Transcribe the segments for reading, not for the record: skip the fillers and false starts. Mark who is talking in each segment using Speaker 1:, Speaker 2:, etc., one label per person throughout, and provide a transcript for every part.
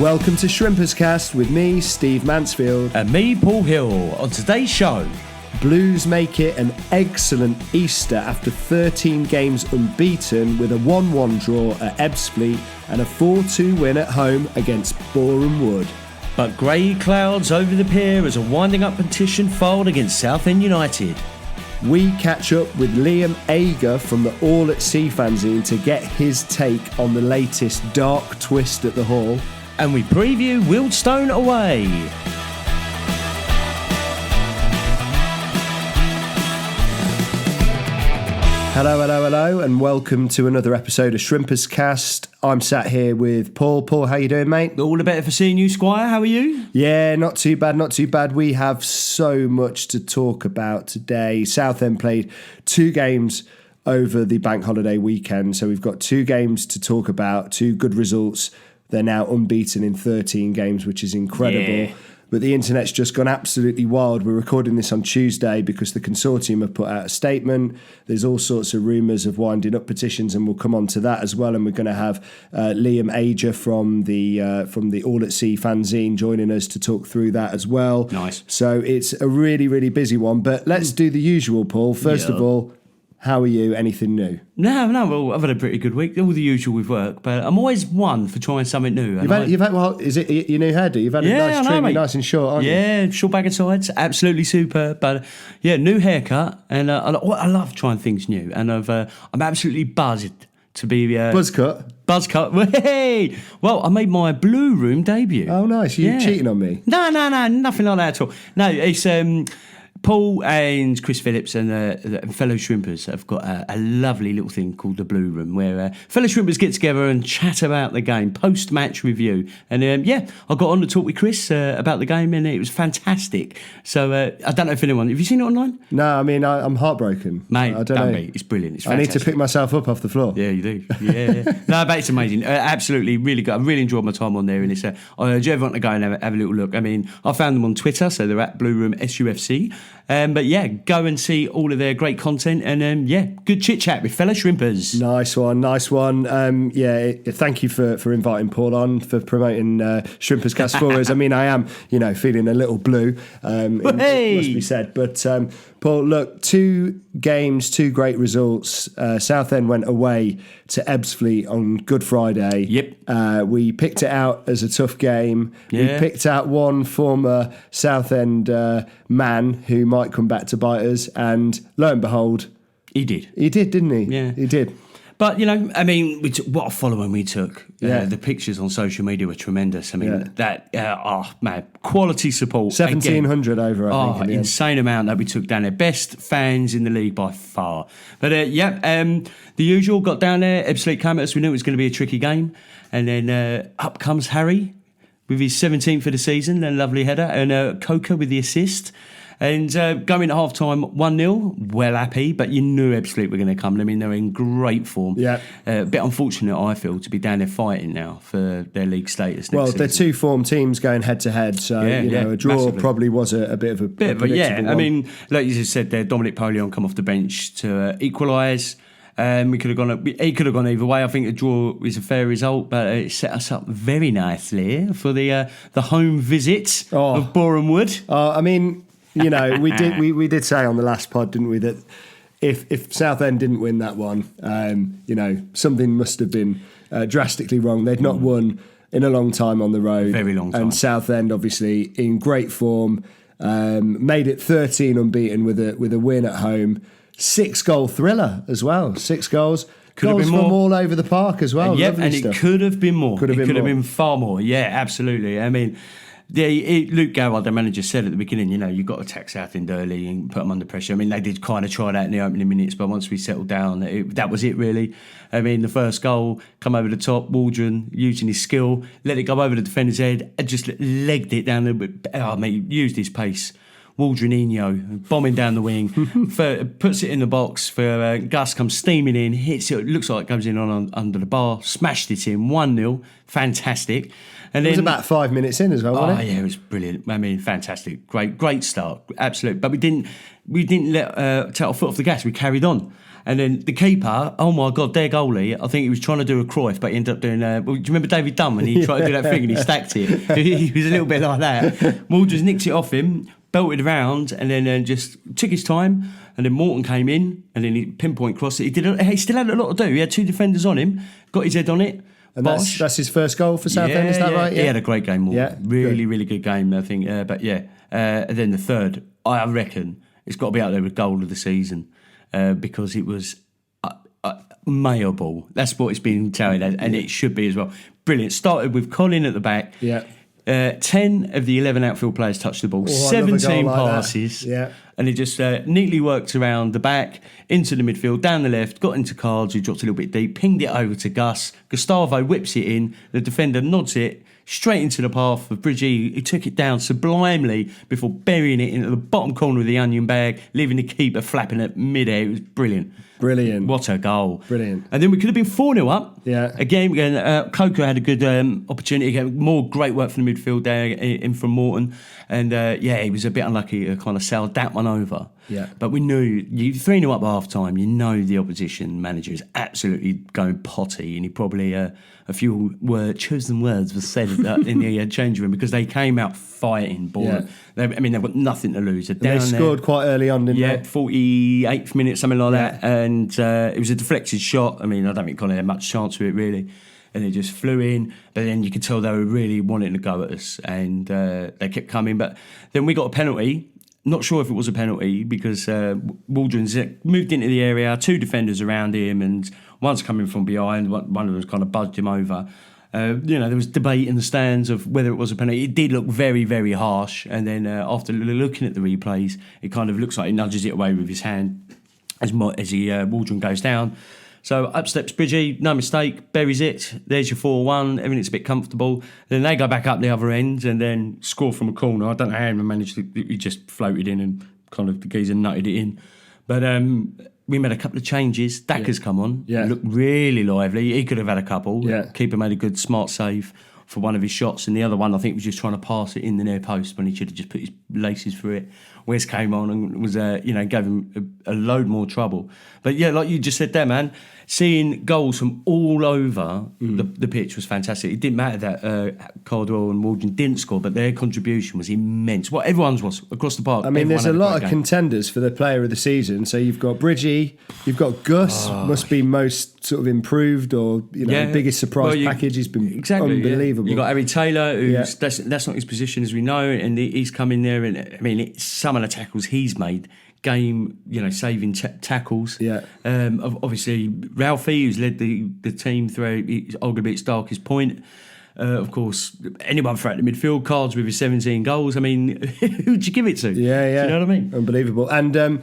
Speaker 1: Welcome to Shrimperscast with me, Steve Mansfield.
Speaker 2: And me, Paul Hill. On today's show,
Speaker 1: Blues make it an excellent Easter after 13 games unbeaten with a 1-1 draw at Ebbsfleet and a 4-2 win at home against Boreham Wood.
Speaker 2: But grey clouds over the pier as a winding-up petition filed against Southend United.
Speaker 1: We catch up with Liam Ager from the All at Sea Fanzine to get his take on the latest dark twist at the Hall.
Speaker 2: And we preview Wealdstone away.
Speaker 1: Hello, and welcome to another episode of Shrimperscast. I'm sat here with Paul. Paul, how you doing, mate?
Speaker 2: All the better for seeing you, Squire. How are you?
Speaker 1: Yeah, not too bad. We have so much to talk about today. Southend played 2 games over the bank holiday weekend, so we've got 2 games to talk about, 2 good results. They're now unbeaten in 13 games, which is incredible.
Speaker 2: Yeah.
Speaker 1: But the internet's just gone absolutely wild. We're recording this on Tuesday because the consortium have put out a statement. There's all sorts of rumours of winding up petitions, and we'll come on to that as well. And we're going to have Liam Ager from the All at Sea Fanzine joining us to talk through that as well.
Speaker 2: Nice.
Speaker 1: So it's a really, really busy one. But let's do the usual, Paul. First of all, how are you? Anything new?
Speaker 2: No. Well, I've had a pretty good week. All the usual with work, but I'm always one for trying something new.
Speaker 1: You've had well, is it your new hairdo? You've had a nice trim, nice and short, aren't you?
Speaker 2: Yeah, short bag of sides, absolutely superb. But yeah, new haircut, and I love trying things new, and I'm absolutely buzzed to be Buzzcut. Hey! Well, I made my Blue Room debut.
Speaker 1: Oh, nice. You cheating on me?
Speaker 2: No, nothing like that at all. No, it's Paul and Chris Phillips and fellow Shrimpers have got a lovely little thing called the Blue Room where fellow Shrimpers get together and chat about the game, post-match review. And I got on to talk with Chris about the game, and it was fantastic. So I don't know if have you seen it online?
Speaker 1: No, I mean, I'm heartbroken.
Speaker 2: Mate,
Speaker 1: I don't know.
Speaker 2: It's brilliant. It's
Speaker 1: fantastic.
Speaker 2: I
Speaker 1: need to pick myself up off the floor.
Speaker 2: Yeah, you do. Yeah. No, but it's amazing. Absolutely, really good. I really enjoyed my time on there, and it's I urge everyone to go and have a little look. I mean, I found them on Twitter, so they're at Blue Room SUFC. But yeah, go and see all of their great content, and good chit chat with fellow Shrimpers. Nice one.
Speaker 1: Thank you for inviting Paul on, for promoting Shrimperscast for us. I mean, I am, feeling a little blue. It must be said. But Paul, look, 2 games, 2 great results. Southend went away to Ebbsfleet on Good Friday.
Speaker 2: Yep.
Speaker 1: We picked it out as a tough game.
Speaker 2: Yeah.
Speaker 1: We picked out one former Southend man who might come back to bite us, and lo and behold,
Speaker 2: he did.
Speaker 1: He did, didn't he?
Speaker 2: Yeah,
Speaker 1: he did.
Speaker 2: But I mean, what a following we took. The pictures on social media were tremendous. I mean, quality support.
Speaker 1: 1,700 over. I think.
Speaker 2: Insane amount that we took down there. Best fans in the league by far. But the usual, got down there. Ebbsfleet came at us. We knew it was going to be a tricky game, and then up comes Harry with his 17th of the season, a lovely header, and Coker with the assist. And going to half-time 1-0, well happy, but you knew Ebbsfleet were going to come. I mean, they're in great form.
Speaker 1: Yeah.
Speaker 2: A bit unfortunate, I feel, to be down there fighting now for their league status next season.
Speaker 1: They're 2 form teams going head-to-head, so a draw massively. Probably was a bit of a predictable one.
Speaker 2: I mean, like you just said there, Dominic Polion come off the bench to equalise. He could have gone either way. I think a draw is a fair result, but it set us up very nicely for the home visit of Boreham Wood.
Speaker 1: I mean, we did say on the last pod, didn't we, that if Southend didn't win that one, something must have been drastically wrong. They'd not won in a long time on the road.
Speaker 2: Very long time.
Speaker 1: And Southend, obviously, in great form, made it 13 unbeaten with a win at home. 6-goal thriller as well. 6 goals. Goals from all over the park as well.
Speaker 2: And
Speaker 1: stuff.
Speaker 2: It could have been more.
Speaker 1: Could have
Speaker 2: been far more. Yeah, absolutely. I mean, Luke Garrard, the manager, said at the beginning, you've got to attack Southend early and put them under pressure. I mean, they did kind of try that in the opening minutes, but once we settled down, that was it, really. I mean, the first goal, come over the top, Waldron, using his skill, let it go over the defender's head, and just legged it down used his pace. Waldroninho bombing down the wing, puts it in the box for Gus, comes steaming in, hits it, looks like it goes in on under the bar, smashed it in, 1-0, fantastic. And
Speaker 1: it was about 5 minutes in as well, wasn't it?
Speaker 2: Yeah, it was brilliant. I mean, fantastic, great start, absolute. But we didn't let take our foot off the gas. We carried on. And then the keeper, oh my God, their goalie, I think he was trying to do a Cruyff, but he ended up doing do you remember David Dunn when he tried to do that thing and he stacked it? He was a little bit like that. Walders nicked it off him, belted around, and then just took his time. And then Morton came in, and then he pinpoint crossed it. He still had a lot to do. He had 2 defenders on him, got his head on it.
Speaker 1: And that's his first goal for Southend, is that right?
Speaker 2: Yeah. He had a great game, Morton.
Speaker 1: Yeah,
Speaker 2: really good game, I think. And then the third, I reckon, it's got to be out there with goal of the season because it was Mayo ball. That's what it's been touted as, and it should be as well. Brilliant. Started with Colin at the back.
Speaker 1: Yeah.
Speaker 2: 10 of the 11 outfield players touched the ball. 17 passes.
Speaker 1: Yeah.
Speaker 2: And he just neatly worked around the back, into the midfield, down the left, got into Cards, who dropped a little bit deep, pinged it over to Gus. Gustavo whips it in. The defender nods it straight into the path of Bridgie. He took it down sublimely before burying it into the bottom corner of the onion bag, leaving the keeper flapping at mid-air. It was brilliant.
Speaker 1: Brilliant.
Speaker 2: What a goal.
Speaker 1: Brilliant.
Speaker 2: And then we could have been 4-0 up.
Speaker 1: Yeah.
Speaker 2: Again, Coco had a good opportunity. Again, more great work from the midfield there in from Morton. And he was a bit unlucky to kind of sail that one over.
Speaker 1: Yeah.
Speaker 2: But we knew, you 3-0 up at half time, you know the opposition manager is absolutely going potty. And he probably, a few chosen words were said in the change room because they came out fighting Boreham.
Speaker 1: Yeah.
Speaker 2: They've got nothing to lose.
Speaker 1: They scored quite early on, didn't they?
Speaker 2: 48th minute, something like that. And it was a deflected shot. I mean, I don't think Colin had much chance with it, really. And it just flew in. But then you could tell they were really wanting to go at us. And they kept coming. But then we got a penalty. Not sure if it was a penalty because Waldron's moved into the area, 2 defenders around him, and one's coming from behind. One of them's kind of buzzed him over. There was debate in the stands of whether it was a penalty. It did look very, very harsh. And then after looking at the replays, it kind of looks like he nudges it away with his hand as Waldron goes down. So up steps Bridgie, no mistake, buries it. There's your 4-1, everything's a bit comfortable. Then they go back up the other end and then score from a corner. I don't know how he managed to, he just floated in and kind of the geezer nutted it in. But we made a couple of changes. Dacker's come on.
Speaker 1: Yeah.
Speaker 2: He looked really lively. He could have had a couple.
Speaker 1: Yeah.
Speaker 2: Keeper made a good, smart save for one of his shots. And the other one, I think, was just trying to pass it in the near post when he should have just put his laces through it. Wes came on and was, gave him a load more trouble. But yeah, like you just said there, man, seeing goals from all over the pitch was fantastic. It didn't matter that Cardwell and Waldron didn't score, but their contribution was immense. Well, everyone's was across the park.
Speaker 1: I mean, there's a lot of contenders for the player of the season. So you've got Bridgie, you've got Gus, must be most sort of improved or, the biggest surprise package. He's been unbelievable.
Speaker 2: You've got Harry Taylor, who's that's not his position as we know, and he's come in there and, I mean, some of the tackles he's made, saving tackles.
Speaker 1: Yeah.
Speaker 2: Obviously, Ralphie, who's led the team through arguably its darkest point. Of course, anyone throughout the midfield, Cards with his 17 goals. I mean, who'd you give it to?
Speaker 1: Yeah.
Speaker 2: Do you know what I mean?
Speaker 1: Unbelievable. And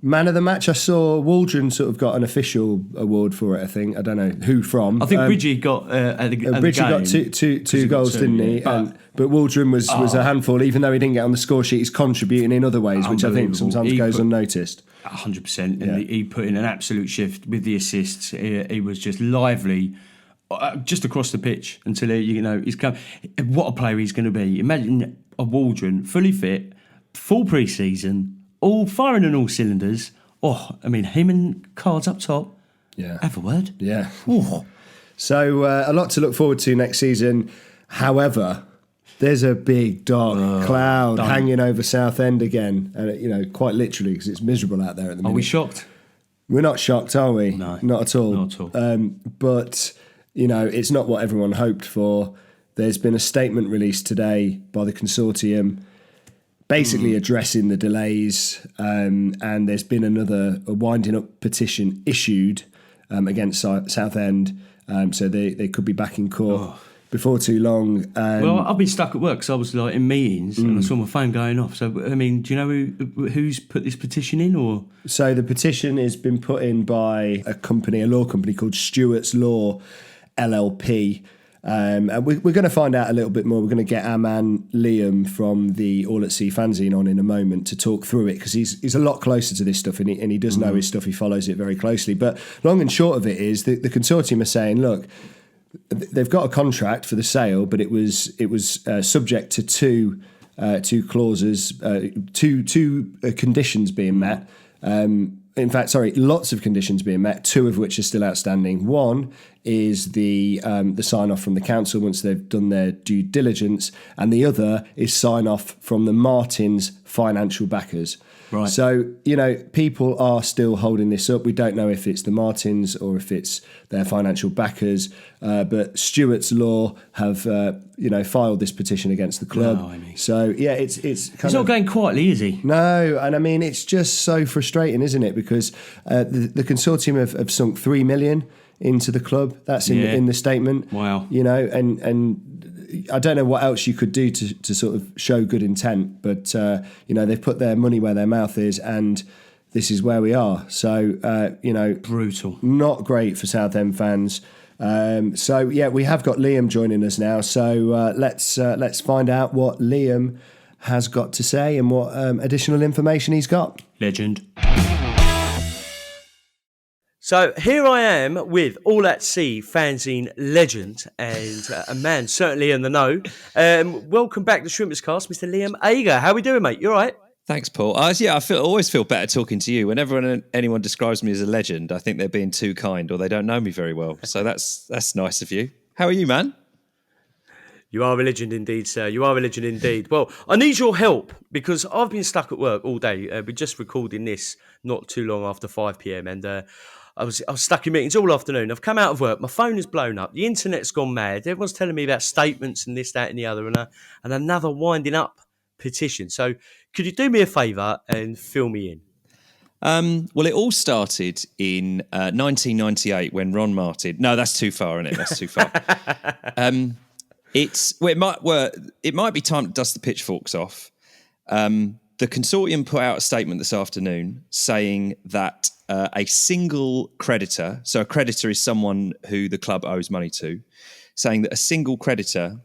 Speaker 1: man of the match, I saw Waldron sort of got an official award for it, I think. I don't know who from.
Speaker 2: I think Bridgie got at the
Speaker 1: Bridgie
Speaker 2: game.
Speaker 1: got two goals, didn't he? But Waldron was a handful, even though he didn't get on the score sheet. He's contributing in other ways, which I think sometimes goes unnoticed.
Speaker 2: 100%. And he put in an absolute shift with the assists. He was just lively just across the pitch until he's come. What a player he's going to be. Imagine a Waldron fully fit, full pre-season, all firing on all cylinders. I mean, him and Cards up top.
Speaker 1: Yeah.
Speaker 2: Have a word.
Speaker 1: Yeah.
Speaker 2: Oh.
Speaker 1: So a lot to look forward to next season. However, there's a big dark cloud hanging over Southend again, and quite literally, because it's miserable out there at the minute.
Speaker 2: Are we shocked?
Speaker 1: We're not shocked, are we?
Speaker 2: No,
Speaker 1: not at all.
Speaker 2: Not at all.
Speaker 1: But it's not what everyone hoped for. There's been a statement released today by the consortium, basically addressing the delays, and there's been a winding up petition issued against Southend, so they could be back in court before too long.
Speaker 2: Well, I've been stuck at work, so I was in meetings and I saw my phone going off. So, I mean, do you know who's put this petition in? Or
Speaker 1: so the petition has been put in by a law company called Stewart's Law LLP. And we're going to find out a little bit more. We're going to get our man Liam from the All at Sea Fanzine on in a moment to talk through it, because he's a lot closer to this stuff and he does know his stuff. He follows it very closely. But long and short of it is the consortium are saying, look, they've got a contract for the sale, but it was subject to two clauses, two conditions being met. Lots of conditions being met, two of which are still outstanding. One is the sign off from the council once they've done their due diligence, and the other is sign off from the Martins' financial backers.
Speaker 2: Right.
Speaker 1: So, people are still holding this up. We don't know if it's the Martins or if it's their financial backers, but Stuart's Law have, filed this petition against the club.
Speaker 2: Blimey.
Speaker 1: So, yeah, it's
Speaker 2: He's not going quietly, is he?
Speaker 1: No, and I mean, it's just so frustrating, isn't it? Because the consortium have sunk $3 million into the club. That's in the statement.
Speaker 2: Wow.
Speaker 1: And I don't know what else you could do to sort of show good intent, but they've put their money where their mouth is, and this is where we are. So
Speaker 2: brutal,
Speaker 1: not great for Southend fans. We have got Liam joining us now. So let's find out what Liam has got to say and what additional information he's got.
Speaker 2: Legend.
Speaker 3: So here I am with All at Sea Fanzine legend and a man certainly in the know. Welcome back to Shrimperscast, Mr. Liam Ager. How are we doing, mate? You all right?
Speaker 4: Thanks, Paul. I always feel better talking to you. Whenever anyone describes me as a legend, I think they're being too kind or they don't know me very well. So that's nice of you. How are you, man?
Speaker 3: You are a legend indeed, sir. You are a legend indeed. Well, I need your help because I've been stuck at work all day. We're just recording this not too long after 5 p.m. and I was stuck in meetings all afternoon. I've come out of work. My phone is blown up. The internet's gone mad. Everyone's telling me about statements and this, that, and the other, and another winding up petition. So, could you do me a favour and fill me in?
Speaker 4: Well, it all started in 1998 when Ron Martin. No, that's too far, isn't it? That's too far. It might be time to dust the pitchforks off. The consortium put out a statement this afternoon saying that a single creditor, so a creditor is someone who the club owes money to, saying that a single creditor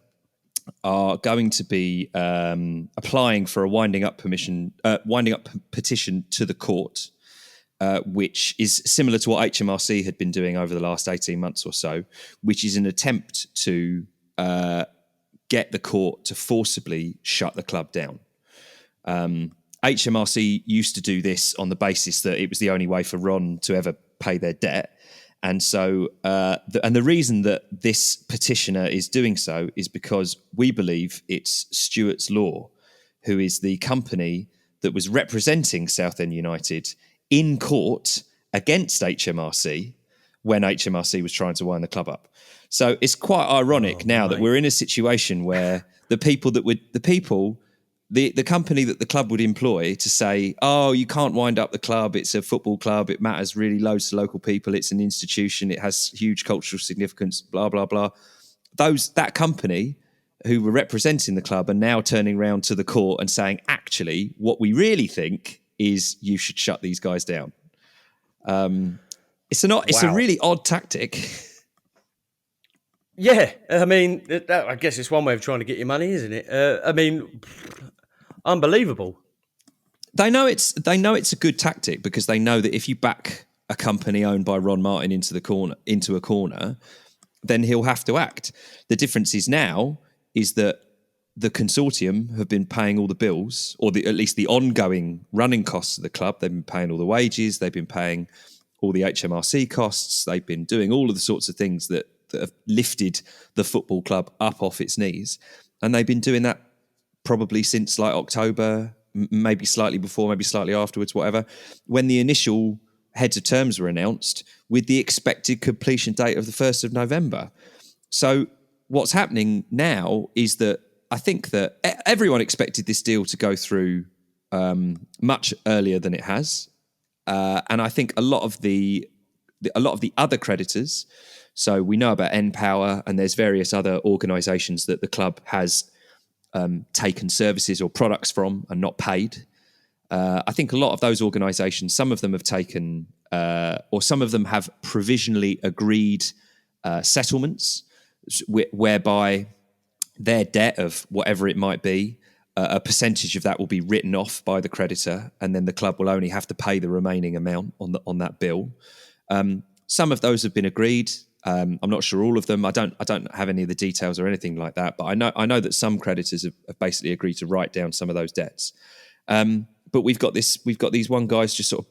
Speaker 4: are going to be applying for a winding up petition to the court, which is similar to what HMRC had been doing over the last 18 months or so, which is an attempt to get the court to forcibly shut the club down. HMRC used to do this on the basis that it was the only way for Ron to ever pay their debt. And so, the reason that this petitioner is doing so is because we believe it's Stuart's Law, who is the company that was representing Southend United in court against HMRC when HMRC was trying to wind the club up. So it's quite ironic that we're in a situation where the company that the club would employ to say, oh, you can't wind up the club, it's a football club, it matters really loads to local people, it's an institution, it has huge cultural significance, blah, blah, blah. That company who were representing the club are now turning around to the court and saying, actually, what we really think is you should shut these guys down. It's a really odd tactic.
Speaker 3: Yeah, I mean, I guess it's one way of trying to get your money, isn't it? Unbelievable.
Speaker 4: They know it's a good tactic because they know that if you back a company owned by Ron Martin into a corner, then he'll have to act. The difference is now is that the consortium have been paying all the bills, or at least the ongoing running costs of the club. They've been paying all the wages. They've been paying all the HMRC costs. They've been doing all of the sorts of things that have lifted the football club up off its knees. And they've been doing that probably since like October, maybe slightly before, maybe slightly afterwards, whatever, when the initial heads of terms were announced with the expected completion date of the 1st of November. So what's happening now is that I think that everyone expected this deal to go through much earlier than it has. And I think a lot of the other creditors, so we know about NPower and there's various other organisations that the club has taken services or products from and not paid. I think a lot of those organisations, some of them have taken or some of them have provisionally agreed settlements whereby their debt of whatever it might be, a percentage of that will be written off by the creditor, and then the club will only have to pay the remaining amount on that bill. Some of those have been agreed. I'm not sure all of them. I don't have any of the details or anything like that. But I know that some creditors have basically agreed to write down some of those debts. But we've got these one guys just sort of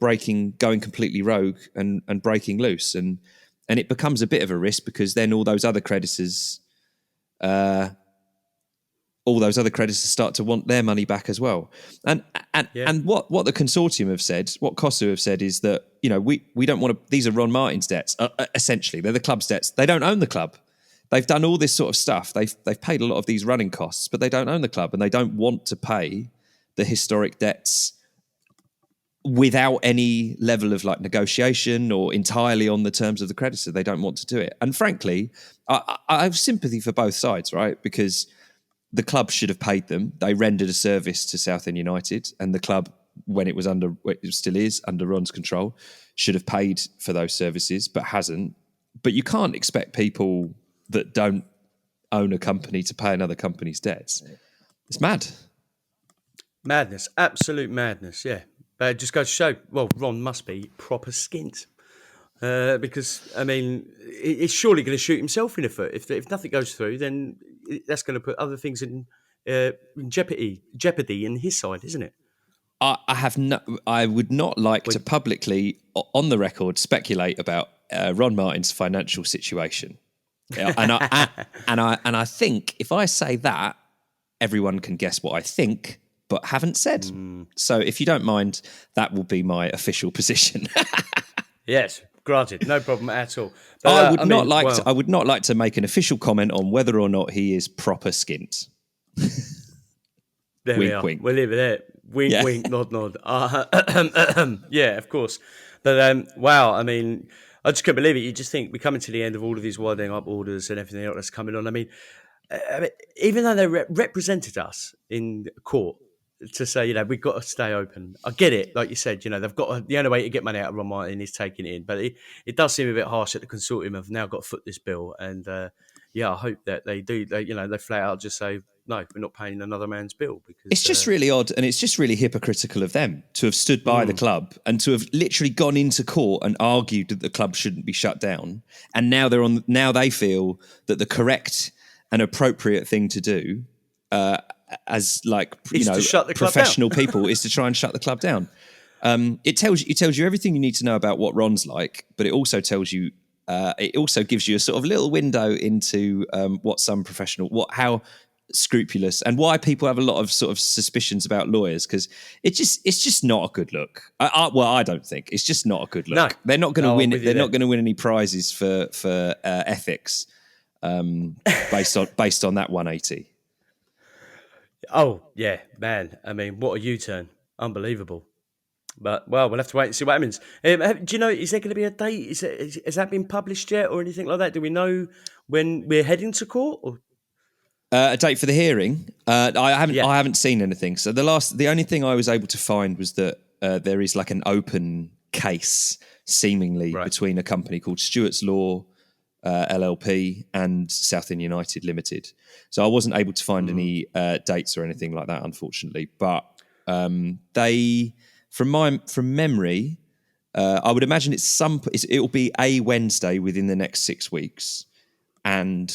Speaker 4: going completely rogue and breaking loose, and it becomes a bit of a risk because then all those other creditors start to want their money back as well. And what the consortium have said, what COSU have said, is that we don't want to. These are Ron Martin's debts. Essentially, they're the club's debts. They don't own the club. They've done all this sort of stuff. They've paid a lot of these running costs, but they don't own the club, and they don't want to pay the historic debts without any level of negotiation or entirely on the terms of the creditor. They don't want to do it. And frankly, I have sympathy for both sides, right? Because the club should have paid them. They rendered a service to Southend United, and the club, when it still is under Ron's control, should have paid for those services, but hasn't. But you can't expect people that don't own a company to pay another company's debts. It's mad.
Speaker 3: Madness, absolute madness, yeah. But it just goes to show, well, Ron must be proper skint. Because, I mean, it's surely going to shoot himself in the foot. If nothing goes through, then that's going to put other things in jeopardy in his side, isn't it?
Speaker 4: I would not like to publicly, on the record, speculate about Ron Martin's financial situation. And I think if I say that, everyone can guess what I think, but haven't said. So if you don't mind, that will be my official position.
Speaker 3: Yes, granted, no problem at all. But,
Speaker 4: I would not like to make an official comment on whether or not he is proper skint.
Speaker 3: There
Speaker 4: wink,
Speaker 3: we are.
Speaker 4: wink.
Speaker 3: We'll leave it there. Wink, wink, nod, nod. Yeah, of course. But wow, I mean, I just couldn't believe it. You just think we're coming to the end of all of these winding up orders and everything else that's coming on. I mean even though they represented us in court to say, we've got to stay open. I get it. Like you said, they've got the only way to get money out of Ron Martin is taking it in. But it does seem a bit harsh that the consortium have now got to foot this bill. And I hope that they do. They flat out just say, no, we're not paying another man's bill. Because
Speaker 4: it's just really odd, and it's just really hypocritical of them to have stood by the club and to have literally gone into court and argued that the club shouldn't be shut down. And now they feel that the correct and appropriate thing to do, as professional people, is to try and shut the club down. It tells you everything you need to know about what Ron's like, but it also tells you. It also gives you a sort of little window into how scrupulous and why people have a lot of sort of suspicions about lawyers, because it's just not a good look. I don't think it's just not a good look. No, they're not going to win. They're not going to win any prizes for ethics based on that 180.
Speaker 3: Oh yeah, man. I mean, what a U-turn! Unbelievable. But well, we'll have to wait and see what happens. Do you know? Is there going to be a date? Has that been published yet, or anything like that? Do we know when we're heading to court? Or?
Speaker 4: A date for the hearing? I haven't seen anything. So the only thing I was able to find was that there is like an open case, seemingly between a company called Stewart's Law LLP and Southend United Limited. So I wasn't able to find any dates or anything like that, unfortunately. But they. From memory, I would imagine it'll be a Wednesday within the next 6 weeks, and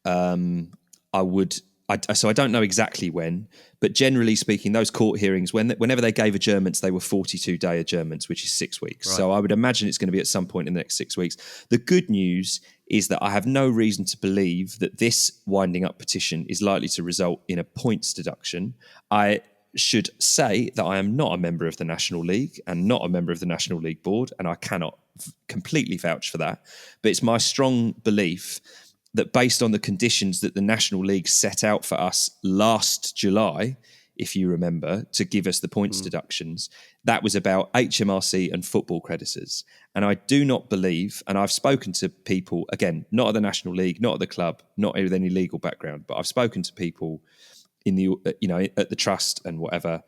Speaker 4: so I don't know exactly when, but generally speaking, those court hearings, whenever they gave adjournments, they were 42-day adjournments, which is 6 weeks. Right. So I would imagine it's going to be at some point in the next 6 weeks. The good news is that I have no reason to believe that this winding up petition is likely to result in a points deduction. I should say that I am not a member of the National League and not a member of the National League board, and I cannot completely vouch for that. But it's my strong belief that based on the conditions that the National League set out for us last July, if you remember, to give us the points deductions, that was about HMRC and football creditors. And I do not believe, and I've spoken to people, again, not at the National League, not at the club, not with any legal background, but I've spoken to people in the at the trust and whatever,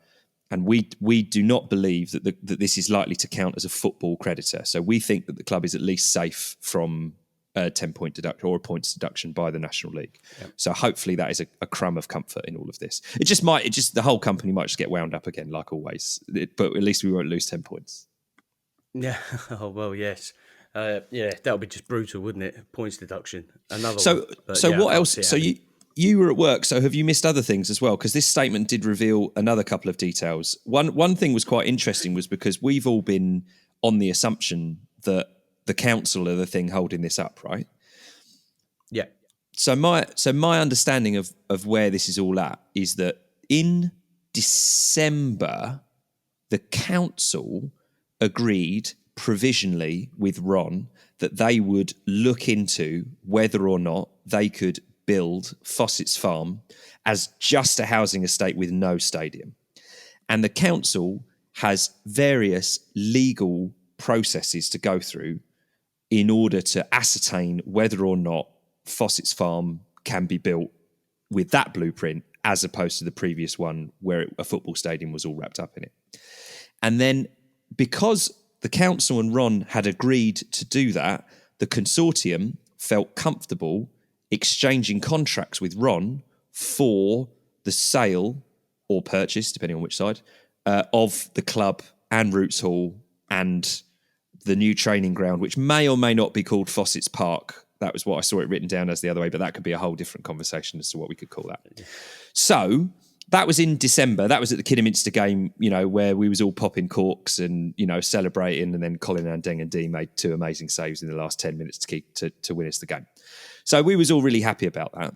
Speaker 4: and we do not believe that this is likely to count as a football creditor. So we think that the club is at least safe from a 10-point deduction or a points deduction by the National League. Yep. So hopefully that is a crumb of comfort in all of this. The whole company might just get wound up again, like always. But at least we won't lose 10 points.
Speaker 3: Yeah. Oh well, yes. Yeah, that would be just brutal, wouldn't it? Points deduction. Another
Speaker 4: So,
Speaker 3: one. But
Speaker 4: so
Speaker 3: yeah,
Speaker 4: what
Speaker 3: I'll
Speaker 4: else?
Speaker 3: see it
Speaker 4: So
Speaker 3: happening.
Speaker 4: you were at work. So have you missed other things as well? Because this statement did reveal another couple of details. One thing was quite interesting was because we've all been on the assumption that the council are the thing holding this up, right?
Speaker 3: Yeah.
Speaker 4: So my understanding of where this is all at is that in December, the council agreed provisionally with Ron that they would look into whether or not they could build Fossett's Farm as just a housing estate with no stadium. And the council has various legal processes to go through in order to ascertain whether or not Fossett's Farm can be built with that blueprint as opposed to the previous one where a football stadium was all wrapped up in it. And then because the council and Ron had agreed to do that, the consortium felt comfortable exchanging contracts with Ron for the sale or purchase, depending on which side, of the club and Roots Hall and the new training ground, which may or may not be called Fossett's Park. That was what I saw it written down as the other way, but that could be a whole different conversation as to what we could call that. So that was in December. That was at the Kidderminster game, where we was all popping corks and, celebrating, and then Colin Andeng and Dean made 2 amazing saves in the last 10 minutes to win us the game. So we was all really happy about that.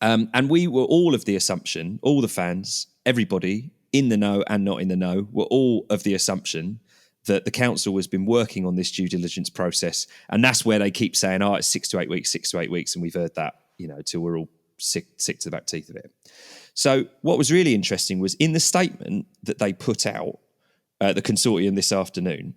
Speaker 4: And we were all of the assumption, all the fans, everybody in the know and not in the know, were all of the assumption that the council has been working on this due diligence process. And that's where they keep saying, it's 6 to 8 weeks. And we've heard that, till we're all sick to the back teeth of it. So what was really interesting was in the statement that they put out, the consortium this afternoon,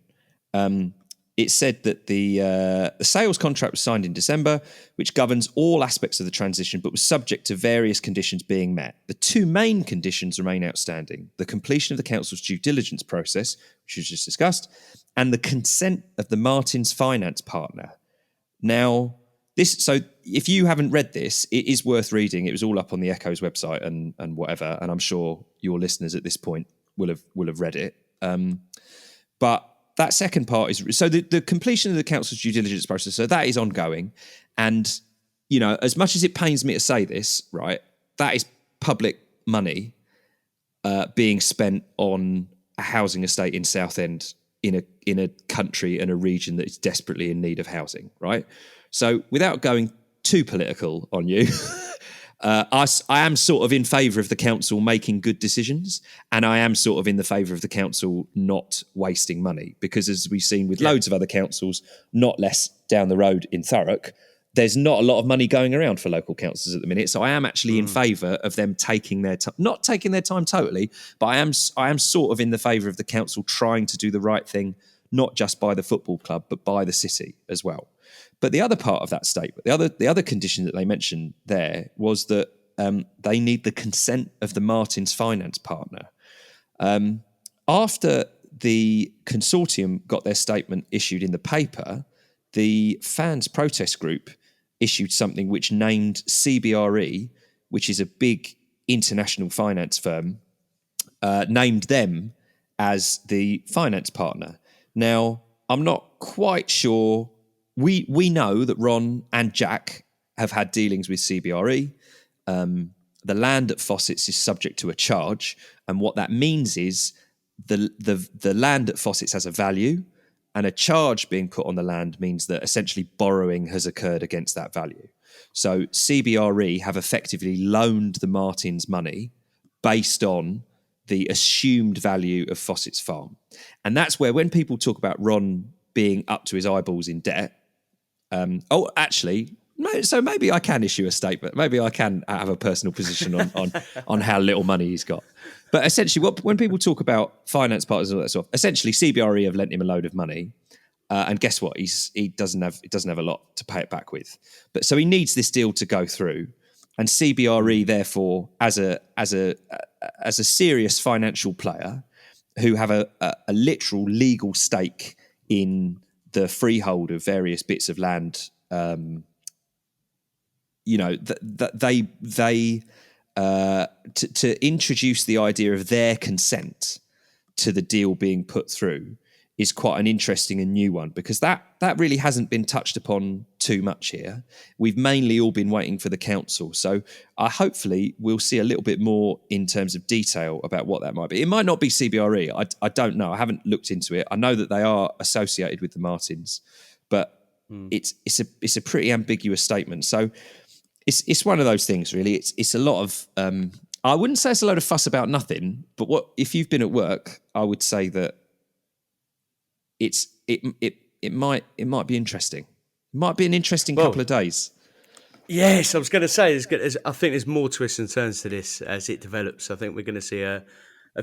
Speaker 4: it said that the sales contract was signed in December, which governs all aspects of the transition, but was subject to various conditions being met. The 2 main conditions remain outstanding: the completion of the council's due diligence process, which was just discussed, and the consent of the Martins finance partner. Now, so if you haven't read this, it is worth reading. It was all up on the Echo's website and whatever, and I'm sure your listeners at this point will have read it. But that second part is, so the completion of the council's due diligence process, so that is ongoing. And, as much as it pains me to say this, right, that is public money being spent on a housing estate in Southend in a country and a region that is desperately in need of housing, right? So without going too political on you, I am sort of in favour of the council making good decisions, and I am sort of in the favour of the council not wasting money, because as we've seen with loads of other councils, not less down the road in Thurrock, there's not a lot of money going around for local councils at the minute. So I am actually in favour of them taking their time, not taking their time totally, but I am sort of in the favour of the council trying to do the right thing, not just by the football club, but by the city as well. But the other part of that statement, the other condition that they mentioned there was that they need the consent of the Martins finance partner. After the consortium got their statement issued in the paper, the fans protest group issued something which named CBRE, which is a big international finance firm, named them as the finance partner. Now, I'm not quite sure. We know that Ron and Jack have had dealings with CBRE. The land at Fossett's is subject to a charge, and what that means is the land at Fossett's has a value, and a charge being put on the land means that essentially borrowing has occurred against that value. So CBRE have effectively loaned the Martins money based on the assumed value of Fossett's Farm. And that's where, when people talk about Ron being up to his eyeballs in debt, so maybe I can issue a statement. Maybe I can have a personal position on how little money he's got. But essentially, when people talk about finance partners and all that stuff, essentially CBRE have lent him a load of money, and guess what? He doesn't have a lot to pay it back with. But so he needs this deal to go through, and CBRE therefore, as a serious financial player who have a literal legal stake in the freehold of various bits of land, to introduce the idea of their consent to the deal being put through is quite an interesting and new one, because that really hasn't been touched upon too much here. We've mainly all been waiting for the council. So hopefully we'll see a little bit more in terms of detail about what that might be. It might not be CBRE. I don't know. I haven't looked into it. I know that they are associated with the Martins, but it's a pretty ambiguous statement. So it's one of those things, really. It's a lot of I wouldn't say it's a load of fuss about nothing, but if you've been at work, I would say that it might be interesting. It might be an interesting couple of days.
Speaker 3: Yes, I was going to say, I think there's more twists and turns to this as it develops. I think we're going to see a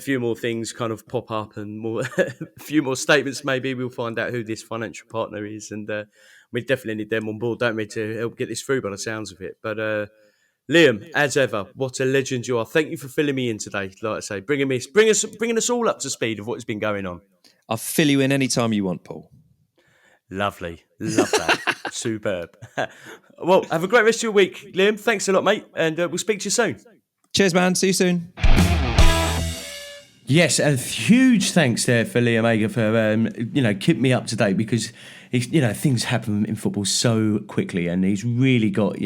Speaker 3: few more things kind of pop up, and a few more statements. Maybe we'll find out who this financial partner is, and we definitely need them on board, don't we, to help get this through by the sounds of it. But Liam, as ever, what a legend you are. Thank you for filling me in today. Like I say, bringing us all up to speed of what's been going on.
Speaker 4: I'll fill you in any time you want, Paul.
Speaker 3: Lovely. Love that. Superb. Well, have a great rest of your week, Liam. Thanks a lot, mate. And we'll speak to you soon.
Speaker 4: Cheers, man. See you soon.
Speaker 2: Yes, a huge thanks there for Liam Ager for keeping me up to date, because things happen in football so quickly, and he's really got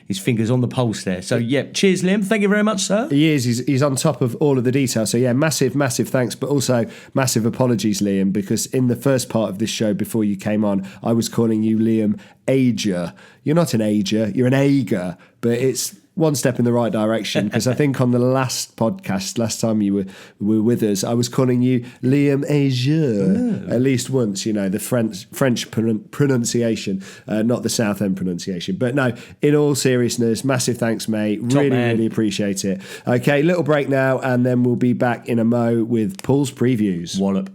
Speaker 2: his fingers on the pulse there. So cheers, Liam. Thank you very much, sir.
Speaker 1: He is. He's on top of all of the details. So massive thanks, but also massive apologies, Liam, because in the first part of this show before you came on, I was calling you Liam Ager. You're not an Ager, you're an Ager, but it's one step in the right direction, because I think on the last podcast, last time you were with us, I was calling you Liam Ager at least once, the French pronunciation, not the Southend pronunciation. But no, in all seriousness, massive thanks, mate. Really appreciate it. Okay, little break now, and then we'll be back in a mo with Paul's previews.
Speaker 2: Wallop.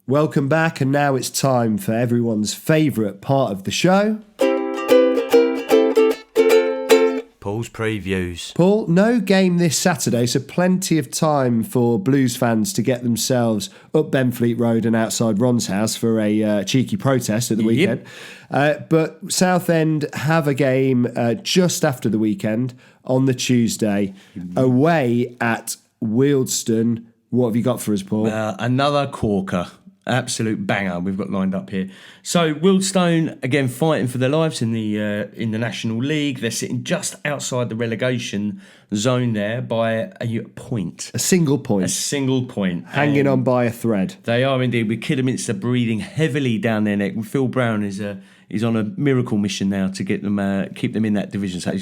Speaker 1: Welcome back, and now it's time for everyone's favourite part of the show.
Speaker 3: Paul's previews.
Speaker 1: Paul, no game this Saturday, so plenty of time for Blues fans to get themselves up Benfleet Road and outside Ron's house for a cheeky protest at the weekend. But Southend have a game just after the weekend on the Tuesday, away at Wealdstone. What have you got for us, Paul?
Speaker 2: Another corker. Absolute banger we've got lined up here. So Wealdstone, again, fighting for their lives in the National League. They're sitting just outside the relegation zone there by a point.
Speaker 1: A single point. Hanging on by a thread.
Speaker 2: They are indeed, with Kidderminster breathing heavily down their neck. Phil Brown is on a miracle mission now to get them, keep them in that division. So,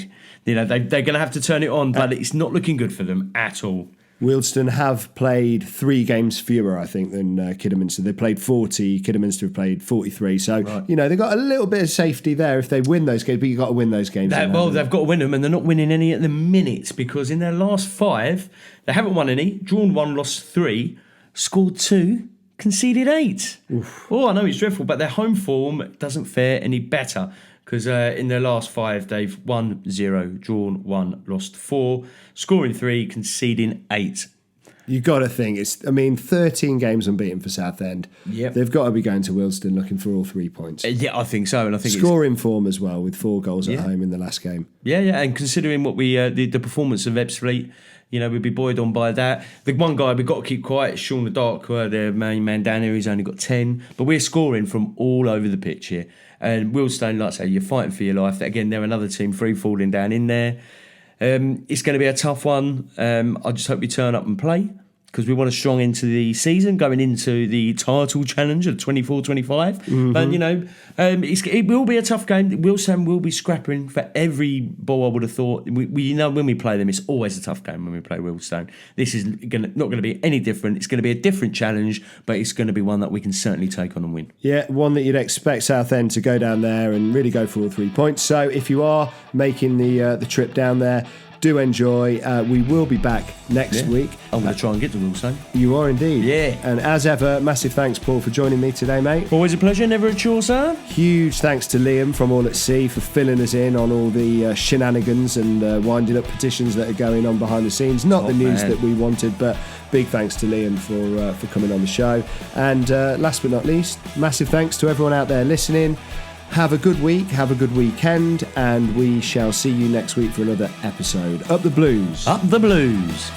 Speaker 2: they're going to have to turn it on, but it's not looking good for them at all.
Speaker 1: Wealdstone have played 3 games fewer, I think, than Kidderminster. They played 40, Kidderminster have played 43. So, they've got a little bit of safety there if they win those games, but you've got to win those games.
Speaker 2: They've got to win them, and they're not winning any at the minute, because in their last 5, they haven't won any, drawn 1, lost 3, scored 2, conceded 8. Oof. Oh, I know it's dreadful, but their home form doesn't fare any better, because in their last 5, they've won 0, drawn 1, lost 4, scoring 3, conceding 8.
Speaker 1: You've got to think, 13 games unbeaten for Southend.
Speaker 2: Yep.
Speaker 1: They've got to be going to Wealdstone looking for all 3 points.
Speaker 2: Yeah, I think so. And I think
Speaker 1: scoring form as well, with 4 goals at home in the last game.
Speaker 2: Yeah, and considering what we the performance of Ebbsfleet, we'd be buoyed on by that. The one guy we've got to keep quiet is Sean the Dark, their main man down here. He's only got 10. But we're scoring from all over the pitch here. And Wealdstone, like I say, you're fighting for your life. Again, they're another team free falling down in there. It's going to be a tough one. I just hope we turn up and play, because we want a strong into the season, going into the title challenge of 24-25. Mm-hmm. But, it will be a tough game. Wealdstone will be scrapping for every ball, I would have thought. We know when we play them, it's always a tough game when we play Wealdstone. This is not going to be any different. It's going to be a different challenge, but it's going to be one that we can certainly take on and win. Yeah, one that you'd expect Southend to go down there and really go for all 3 points. So if you are making the trip down there, do enjoy. We will be back next week. I'm going to try and get to Wealdstone. You are indeed. Yeah. And as ever, massive thanks, Paul, for joining me today, mate. Always a pleasure, never a chore, sir. Huge thanks to Liam from All at Sea for filling us in on all the shenanigans and winding up petitions that are going on behind the scenes. Not the news that we wanted, but big thanks to Liam for coming on the show. And last but not least, massive thanks to everyone out there listening. Have a good week, have a good weekend, and we shall see you next week for another episode. Up the Blues. Up the Blues.